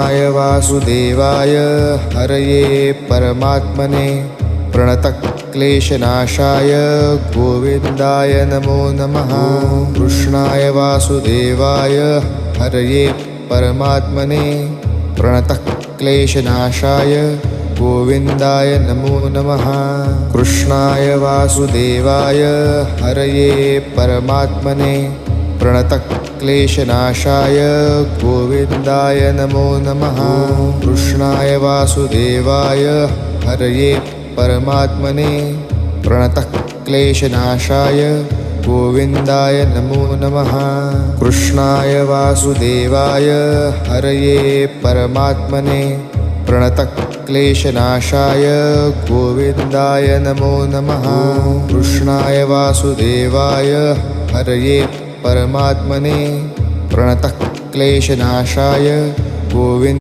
वासुदेवाय हरये परमात्मने प्रणतक्लेशनाशाय गोविन्दाय नमो नमः। कृष्णाय वासुदेवाय हरये परमात्मने प्रणतक्लेशनाशाय गोविन्दाय नमो नमः। कृष्णाय वासुदेवाय हरये परमात्मने प्रणतक्लेशनाशाय गोविन्दाय नमो नमः। कृष्णाय वासुदेवाय हरये परमात्मने प्रणतक्लेशनाशाय गोविन्दाय नमो नमः। कृष्णाय वासुदेवाय हरये परमात्मने प्रणतक्लेशनाशाय गोविन्दाय नमो नमः। कृष्णाय वासुदेवाय हरये परमात्मने प्रणतक्लेशनाशाय गोविन्द